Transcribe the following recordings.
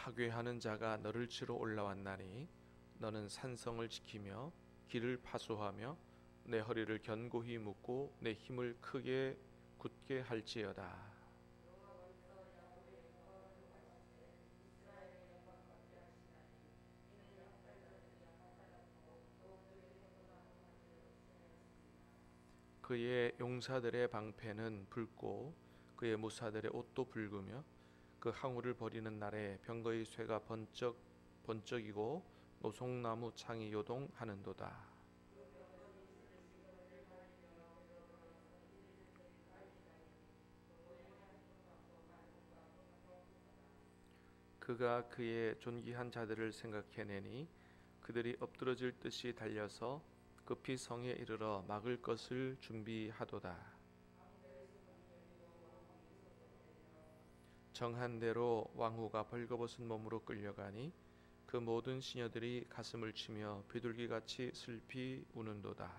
파괴하는 자가 너를 치러 올라왔나니 너는 산성을 지키며 길을 파수하며 내 허리를 견고히 묶고 내 힘을 크게 굳게 할지어다. 그의 용사들의 방패는 붉고 그의 무사들의 옷도 붉으며 그 항우를 버리는 날에 병거의 쇠가 번쩍이고 노송나무 창이 요동하는도다. 그가 그의 존귀한 자들을 생각해내니 그들이 엎드러질 듯이 달려서 급히 성에 이르러 막을 것을 준비하도다. 정한 대로 왕후가 벌거벗은 몸으로 끌려가니 그 모든 시녀들이 가슴을 치며 비둘기같이 슬피 우는도다.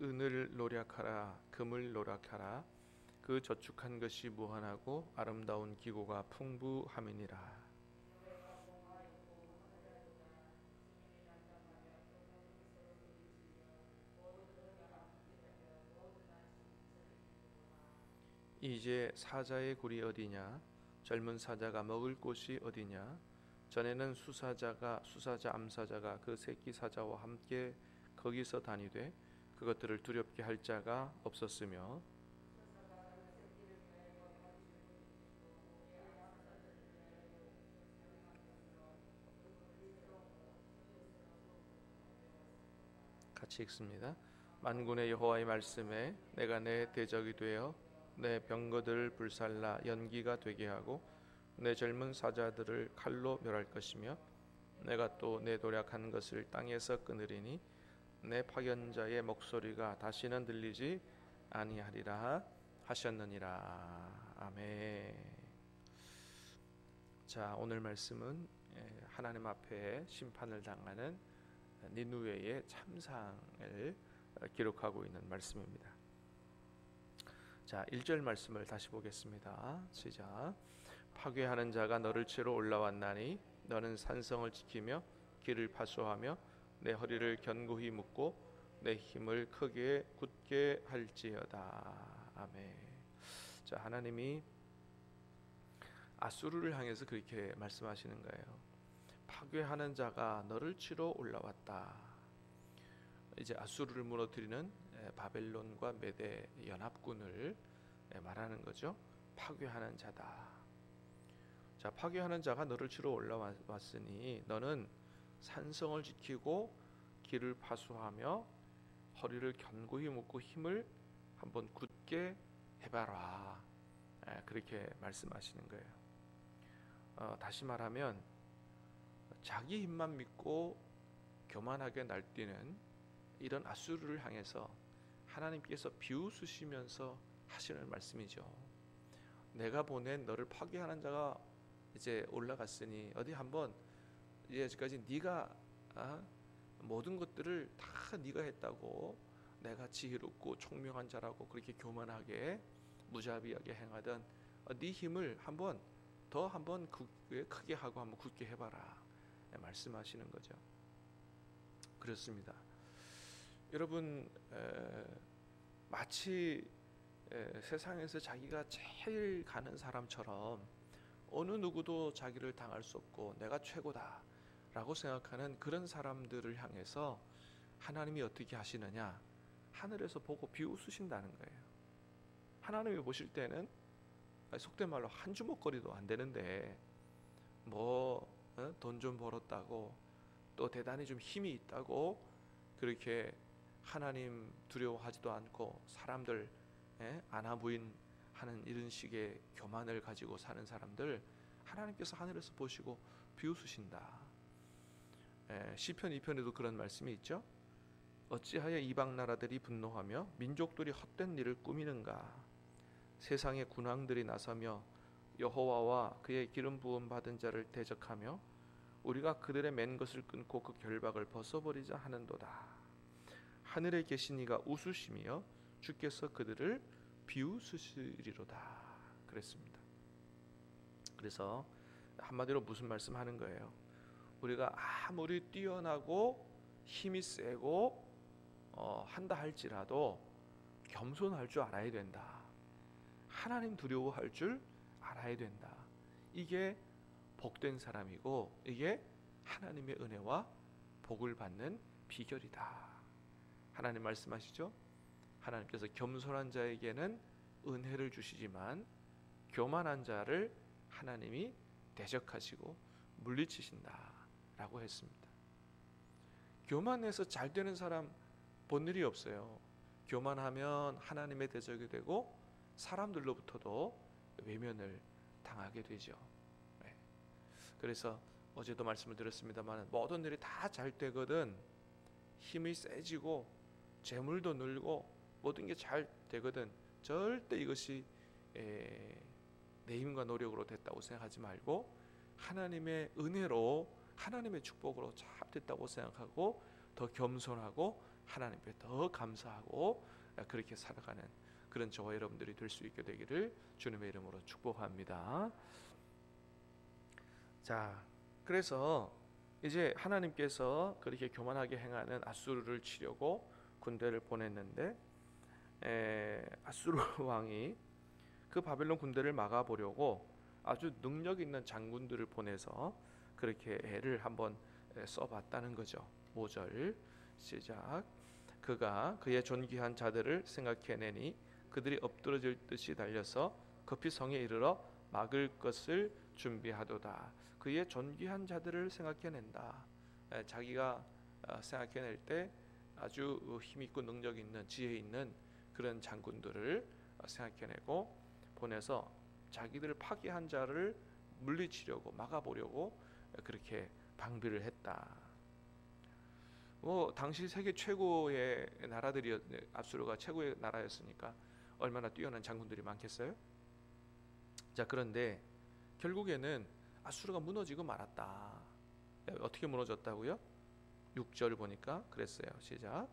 은을 노력하라, 금을 노력하라. 그 저축한 것이 무한하고 아름다운 기고가 풍부함이니라. 이제 사자의 굴이 어디냐? 젊은 사자가 먹을 곳이 어디냐? 전에는 수사자 암사자가 그 새끼 사자와 함께 거기서 다니되 그것들을 두렵게 할 자가 없었으며 같이 읽습니다. 만군의 여호와의 말씀에 내가 내 대적이 되어 내 병거들을 불살라 연기가 되게 하고 내 젊은 사자들을 칼로 멸할 것이며 내가 또 내 도략한 것을 땅에서 끊으리니 내 파견자의 목소리가 다시는 들리지 아니하리라 하셨느니라. 아멘. 자, 오늘 말씀은 하나님 앞에 심판을 당하는 니누웨의 참상을 기록하고 있는 말씀입니다. 자, 1절 말씀을 다시 보겠습니다. 시작. 파괴하는 자가 너를 치러 올라왔나니 너는 산성을 지키며 길을 파수하며 내 허리를 견고히 묶고 내 힘을 크게 굳게 할지어다. 아멘. 자, 하나님이 아수르를 향해서 그렇게 말씀하시는 거예요. 파괴하는 자가 너를 치러 올라왔다. 이제 아수르를 무너뜨리는 바벨론과 메대 연합군을 말하는 거죠. 파괴하는 자다. 자, 파괴하는 자가 너를 치러 올라왔으니 너는 산성을 지키고 길을 파수하며 허리를 견고히 묶고 힘을 한번 굳게 해봐라. 그렇게 말씀하시는 거예요. 다시 말하면 자기 힘만 믿고 교만하게 날뛰는 이런 아수르를 향해서 하나님께서 비웃으시면서 하시는 말씀이죠. 내가 보낸 너를 파괴하는 자가 이제 올라갔으니 어디 한번 이제까지 네가 모든 것들을 다 네가 했다고 내가 지혜롭고 총명한 자라고 그렇게 교만하게 무자비하게 행하던 네 힘을 한번 크게 하고 한번 굳게 해봐라 말씀하시는 거죠. 그렇습니다. 여러분, 마치 세상에서 자기가 제일 가는 사람처럼 어느 누구도 자기를 당할 수 없고 내가 최고다 라고 생각하는 그런 사람들을 향해서 하나님이 어떻게 하시느냐? 하늘에서 보고 비웃으신다는 거예요. 하나님이 보실 때는 속된 말로 한 주먹거리도 안 되는데 돈 좀 벌었다고 또 대단히 좀 힘이 있다고 그렇게 하나님 두려워하지도 않고 사람들 아나무인 하는 이런 식의 교만을 가지고 사는 사람들 하나님께서 하늘에서 보시고 비웃으신다. 시편 2편에도 그런 말씀이 있죠. 어찌하여 이방 나라들이 분노하며 민족들이 헛된 일을 꾸미는가. 세상의 군왕들이 나서며 여호와와 그의 기름 부음 받은 자를 대적하며 우리가 그들의 맨 것을 끊고 그 결박을 벗어버리자 하는도다. 하늘에 계신 이가 웃으시며 주께서 그들을 비웃으시리로다 그랬습니다. 그래서 한마디로 무슨 말씀하는 거예요? 우리가 아무리 뛰어나고 힘이 세고 한다 할지라도 겸손할 줄 알아야 된다. 하나님 두려워할 줄 알아야 된다. 이게 복된 사람이고 이게 하나님의 은혜와 복을 받는 비결이다. 하나님 말씀하시죠. 하나님께서 겸손한 자에게는 은혜를 주시지만 교만한 자를 하나님이 대적하시고 물리치신다 라고 했습니다. 교만해서 잘 되는 사람 본 일이 없어요. 교만하면 하나님의 대적이 되고 사람들로부터도 외면을 당하게 되죠. 네. 그래서 어제도 말씀을 드렸습니다만 모든 일이 다 잘 되거든 힘이 세지고 재물도 늘고 모든 게 잘 되거든 절대 이것이 내 힘과 노력으로 됐다고 생각하지 말고 하나님의 은혜로 하나님의 축복으로 잘 됐다고 생각하고 더 겸손하고 하나님께 더 감사하고 그렇게 살아가는 그런 저와 여러분들이 될 수 있게 되기를 주님의 이름으로 축복합니다. 자, 그래서 이제 하나님께서 그렇게 교만하게 행하는 아수르를 치려고 군대를 보냈는데 아수르 왕이 그 바벨론 군대를 막아보려고 아주 능력 있는 장군들을 보내서 그렇게 애를 한번 써봤다는 거죠. 5절 시작. 그가 그의 존귀한 자들을 생각해내니 그들이 엎드러질 듯이 달려서 급히 성에 이르러 막을 것을 준비하도다. 그의 존귀한 자들을 생각해낸다. 자기가 생각해낼 때 아주 힘있고 능력 있는 지혜 있는 그런 장군들을 생각해내고 보내서 자기들 파괴한 자를 물리치려고 막아보려고 그렇게 방비를 했다. 당시 세계 최고의 나라들이 압수르가 최고의 나라였으니까 얼마나 뛰어난 장군들이 많겠어요? 자, 그런데 결국에는 아수르가 무너지고 말았다. 어떻게 무너졌다고요? 6절 보니까 그랬어요. 시작.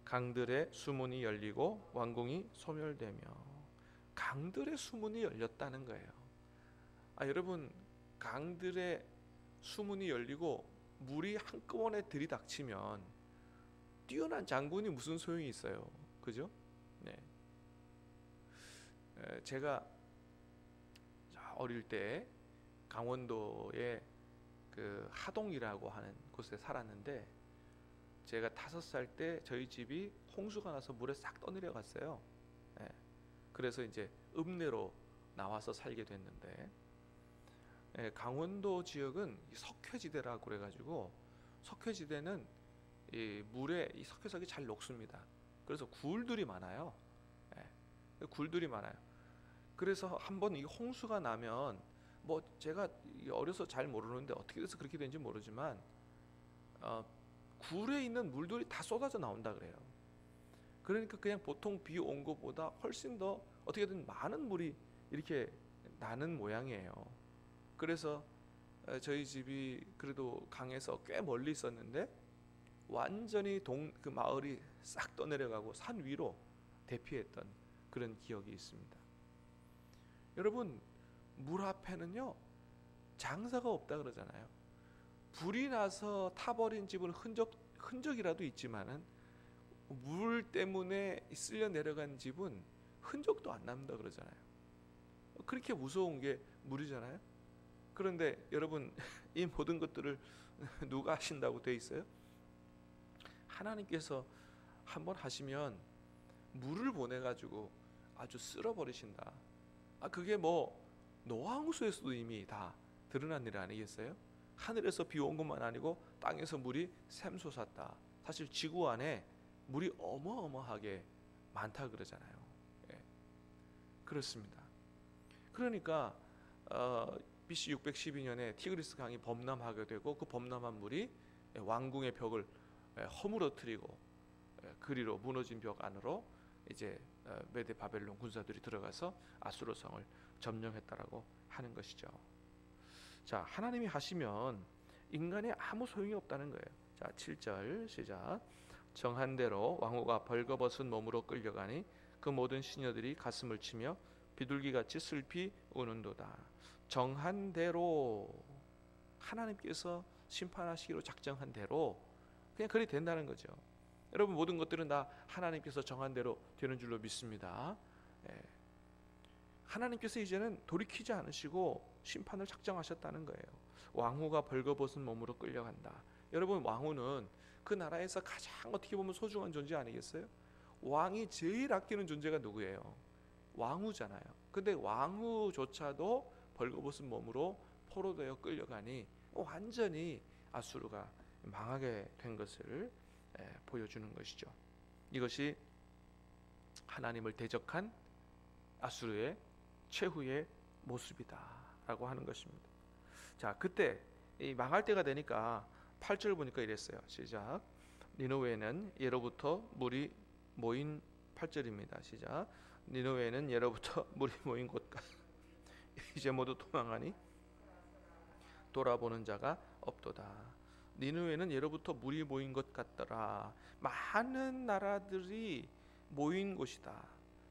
강들의 수문이 열리고 왕궁이 소멸되며. 강들의 수문이 열렸다는 거예요. 여러분, 강들의 수문이 열리고 물이 한꺼번에 들이닥치면 뛰어난 장군이 무슨 소용이 있어요? 그죠? 네. 제가 어릴 때 강원도에 그 하동이라고 하는 곳에 살았는데 제가 5살 때 저희 집이 홍수가 나서 물에 싹 떠내려갔어요. 네. 그래서 이제 읍내로 나와서 살게 됐는데 강원도 지역은 석회지대라고 그래가지고 석회지대는 이 물에 이 석회석이 잘 녹습니다. 그래서 굴들이 많아요. 굴들이 많아요. 그래서 한번 이 홍수가 나면 제가 어려서 잘 모르는데 어떻게 돼서 그렇게 된지 모르지만 굴에 있는 물들이 다 쏟아져 나온다 그래요. 그러니까 그냥 보통 비 온 것보다 훨씬 더 어떻게든 많은 물이 이렇게 나는 모양이에요. 그래서 저희 집이 그래도 강에서 꽤 멀리 있었는데 완전히 그 마을이 싹 떠내려가고 산 위로 대피했던 그런 기억이 있습니다. 여러분, 물 앞에는요 장사가 없다 그러잖아요. 불이 나서 타버린 집은 흔적이라도 있지만은 물 때문에 쓸려 내려간 집은 흔적도 안 남는다 그러잖아요. 그렇게 무서운 게 물이잖아요. 그런데 여러분, 이 모든 것들을 누가 하신다고 돼 있어요? 하나님께서 한번 하시면 물을 보내가지고 아주 쓸어버리신다. 그게 노아홍수에서도 이미 다 드러난 일 아니겠어요? 하늘에서 비 온 것만 아니고 땅에서 물이 샘솟았다. 사실 지구 안에 물이 어마어마하게 많다 그러잖아요. 그렇습니다. 그러니까 BC 612년에 티그리스 강이 범람하게 되고 그 범람한 물이 왕궁의 벽을 허물어뜨리고 그리로 무너진 벽 안으로 이제 메데 바벨론 군사들이 들어가서 아수르 성을 점령했다라고 하는 것이죠. 자, 하나님이 하시면 인간이 아무 소용이 없다는 거예요. 자, 7절 시작. 정한 대로 왕후가 벌거벗은 몸으로 끌려가니 그 모든 시녀들이 가슴을 치며 비둘기같이 슬피 우는도다. 정한 대로, 하나님께서 심판하시기로 작정한 대로 그냥 그리 된다는 거죠. 여러분, 모든 것들은 다 하나님께서 정한 대로 되는 줄로 믿습니다. 하나님께서 이제는 돌이키지 않으시고 심판을 작정하셨다는 거예요. 왕후가 벌거벗은 몸으로 끌려간다. 여러분, 왕후는 그 나라에서 가장 어떻게 보면 소중한 존재 아니겠어요? 왕이 제일 아끼는 존재가 누구예요? 왕후잖아요. 근데 왕후조차도 벌거벗은 몸으로 포로되어 끌려가니 완전히 아수르가 망하게 된 것을 보여주는 것이죠. 이것이 하나님을 대적한 아수르의 최후의 모습이다라고 하는 것입니다. 자, 그때 이 망할 때가 되니까 8절 보니까 이랬어요. 시작. 니느웨는 예로부터 물이 모인 8절입니다. 시작. 니느웨는 예로부터 물이 모인 곳과 이제 모두 도망하니 돌아보는 자가 없도다. 니느웨는 예로부터 물이 모인 것 같더라. 많은 나라들이 모인 곳이다.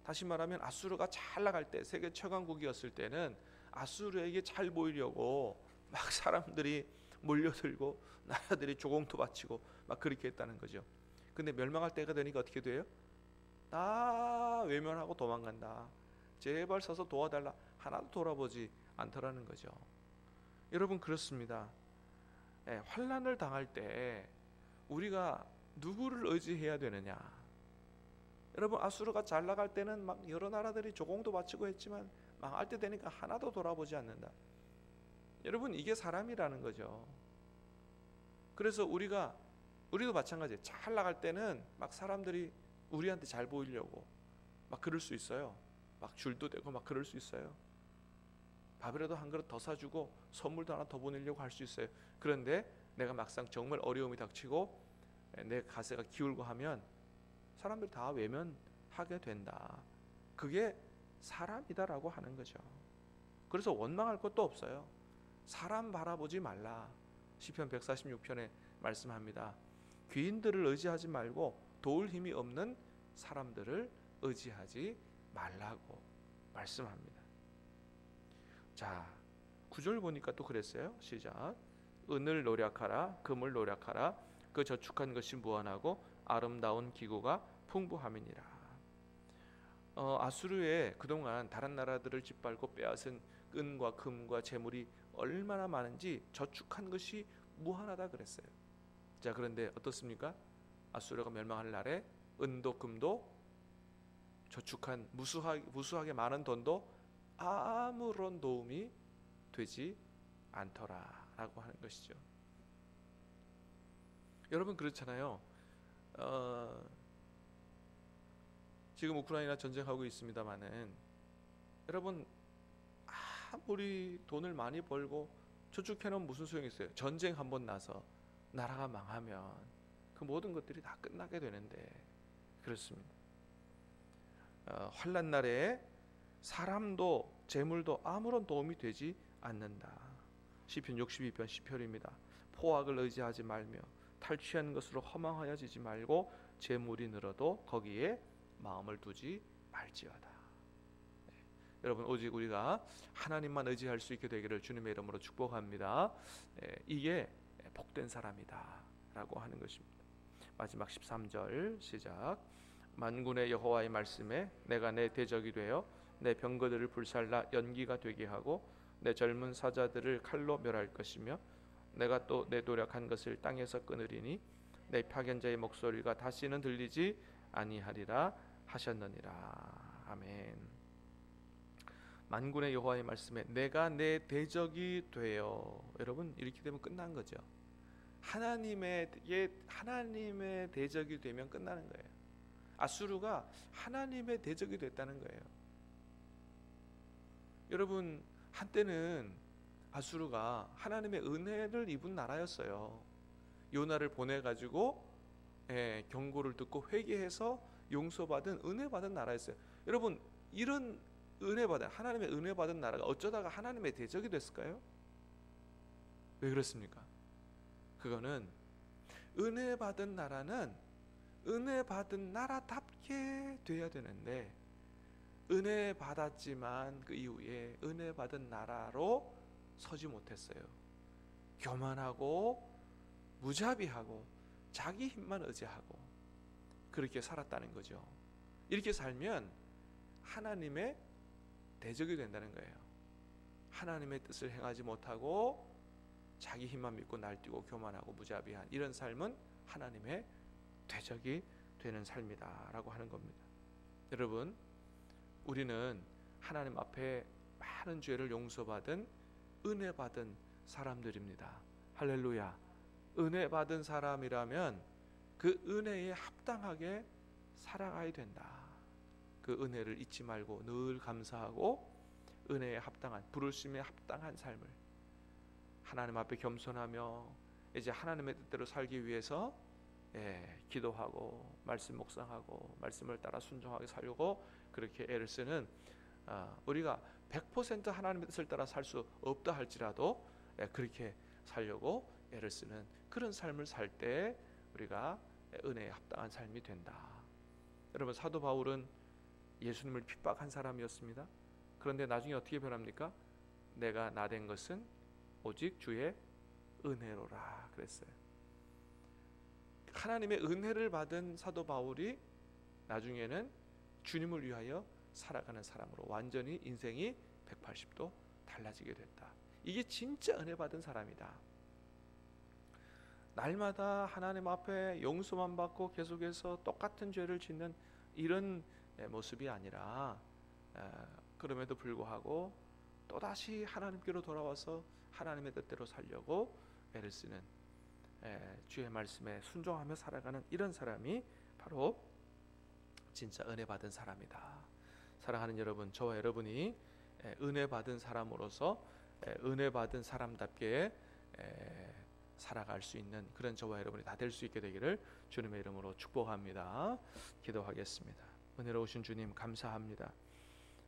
다시 말하면 아수르가 잘 나갈 때, 세계 최강국이었을 때는 아수르에게 잘 보이려고 막 사람들이 몰려들고 나라들이 조공도 바치고 막 그렇게 했다는 거죠. 근데 멸망할 때가 되니까 어떻게 돼요? 다 외면하고 도망간다. 제발 서서 도와달라. 하나도 돌아보지 않더라는 거죠. 여러분, 그렇습니다. 환난을 당할 때 우리가 누구를 의지해야 되느냐? 여러분, 아수르가 잘 나갈 때는 막 여러 나라들이 조공도 바치고 했지만 망할 때 되니까 하나도 돌아보지 않는다. 여러분, 이게 사람이라는 거죠. 그래서 우리도 마찬가지예요. 잘 나갈 때는 막 사람들이 우리한테 잘 보이려고 막 그럴 수 있어요. 막 줄도 대고 막 그럴 수 있어요. 밥이라도 한 그릇 더 사주고 선물도 하나 더 보내려고 할 수 있어요. 그런데 내가 막상 정말 어려움이 닥치고 내 가세가 기울고 하면 사람들이 다 외면하게 된다. 그게 사람이다라고 하는 거죠. 그래서 원망할 것도 없어요. 사람 바라보지 말라. 시편 146편에 말씀합니다. 귀인들을 의지하지 말고 도울 힘이 없는 사람들을 의지하지 말라고 말씀합니다. 자, 9절 보니까 또 그랬어요. 시작. 은을 노력하라, 금을 노력하라. 그 저축한 것이 무한하고 아름다운 기구가 풍부함이니라. 아수르에 그동안 다른 나라들을 짓밟고 빼앗은 은과 금과 재물이 얼마나 많은지 저축한 것이 무한하다 그랬어요. 자, 그런데 어떻습니까? 아수르가 멸망할 날에 은도 금도 저축한 무수하게 많은 돈도 아무런 도움이 되지 않더라라고 하는 것이죠. 여러분, 그렇잖아요. 지금 우크라이나 전쟁하고 있습니다마는 여러분, 아무리 돈을 많이 벌고 저축해놓으면 무슨 소용이 있어요? 전쟁 한번 나서 나라가 망하면 그 모든 것들이 다 끝나게 되는데 그렇습니다. 환난 날에 사람도 재물도 아무런 도움이 되지 않는다. 시편 62편 10편입니다. 포악을 의지하지 말며 탈취한 것으로 허망하여지지 말고 재물이 늘어도 거기에 마음을 두지 말지어다. 여러분, 오직 우리가 하나님만 의지할 수 있게 되기를 주님의 이름으로 축복합니다. 이게 복된 사람이다 라고 하는 것입니다. 마지막 13절 시작. 만군의 여호와의 말씀에 내가 내 대적이 되어 내 병거들을 불살라 연기가 되게 하고 내 젊은 사자들을 칼로 멸할 것이며 내가 또 내 노력한 것을 땅에서 끊으리니 내 파견자의 목소리가 다시는 들리지 아니하리라 하셨느니라. 아멘. 만군의 여호와의 말씀에 내가 내 대적이 되어, 여러분, 이렇게 되면 끝난 거죠. 하나님의 대적이 되면 끝나는 거예요. 아수르가 하나님의 대적이 됐다는 거예요. 여러분, 한때는 아수르가 하나님의 은혜를 입은 나라였어요. 요나를 보내가지고 경고를 듣고 회개해서 용서받은 은혜 받은 나라였어요. 여러분, 이런 은혜 받은, 하나님의 은혜 받은 나라가 어쩌다가 하나님의 대적이 됐을까요? 왜 그렇습니까? 그거는 은혜 받은 나라는 은혜 받은 나라답게 돼야 되는데, 은혜 받았지만 그 이후에 은혜 받은 나라로 서지 못했어요. 교만하고 무자비하고 자기 힘만 의지하고 그렇게 살았다는 거죠. 이렇게 살면 하나님의 대적이 된다는 거예요. 하나님의 뜻을 행하지 못하고 자기 힘만 믿고 날뛰고 교만하고 무자비한 이런 삶은 하나님의 대적이 되는 삶이다라고 하는 겁니다. 여러분, 우리는 하나님 앞에 많은 죄를 용서받은 은혜 받은 사람들입니다. 할렐루야. 은혜 받은 사람이라면 그 은혜에 합당하게 살아가야 된다. 그 은혜를 잊지 말고 늘 감사하고 은혜에 합당한, 부르심에 합당한 삶을 하나님 앞에 겸손하며 이제 하나님의 뜻대로 살기 위해서 기도하고 말씀 묵상하고 말씀을 따라 순종하게 살려고 그렇게 애를 쓰는, 우리가 100% 하나님의 뜻을 따라 살 수 없다 할지라도 그렇게 살려고 애를 쓰는 그런 삶을 살 때 우리가 은혜에 합당한 삶이 된다. 여러분, 사도 바울은 예수님을 핍박한 사람이었습니다. 그런데 나중에 어떻게 변합니까? 내가 나된 것은 오직 주의 은혜로라 그랬어요. 하나님의 은혜를 받은 사도 바울이 나중에는 주님을 위하여 살아가는 사람으로 완전히 인생이 180도 달라지게 됐다. 이게 진짜 은혜 받은 사람이다. 날마다 하나님 앞에 용서만 받고 계속해서 똑같은 죄를 짓는 이런 모습이 아니라, 그럼에도 불구하고 또다시 하나님께로 돌아와서 하나님의 뜻대로 살려고 애를 쓰는, 주의 말씀에 순종하며 살아가는 이런 사람이 바로 진짜 은혜 받은 사람이다. 사랑하는 여러분, 저와 여러분이 은혜 받은 사람으로서 은혜 받은 사람답게 살아갈 수 있는 그런 저와 여러분이 다 될 수 있게 되기를 주님의 이름으로 축복합니다. 기도하겠습니다. 은혜로우신 주님, 감사합니다.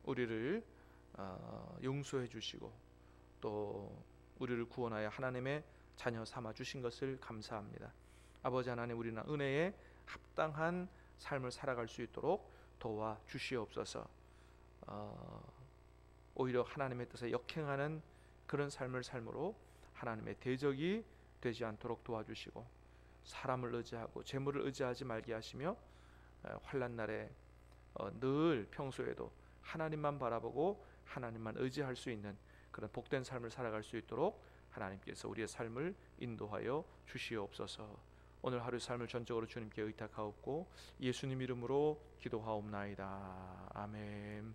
우리를 용서해 주시고 또 우리를 구원하여 하나님의 자녀 삼아 주신 것을 감사합니다. 아버지 하나님, 우리는 은혜에 합당한 삶을 살아갈 수 있도록 도와 주시옵소서. 오히려 하나님의 뜻에 역행하는 그런 삶을 삶으로 하나님의 대적이 되지 않도록 도와주시고, 사람을 의지하고 재물을 의지하지 말게 하시며, 환난 날에 늘 평소에도 하나님만 바라보고 하나님만 의지할 수 있는 그런 복된 삶을 살아갈 수 있도록 하나님께서 우리의 삶을 인도하여 주시옵소서. 오늘 하루 삶을 전적으로 주님께 의탁하옵고 예수님 이름으로 기도하옵나이다. 아멘.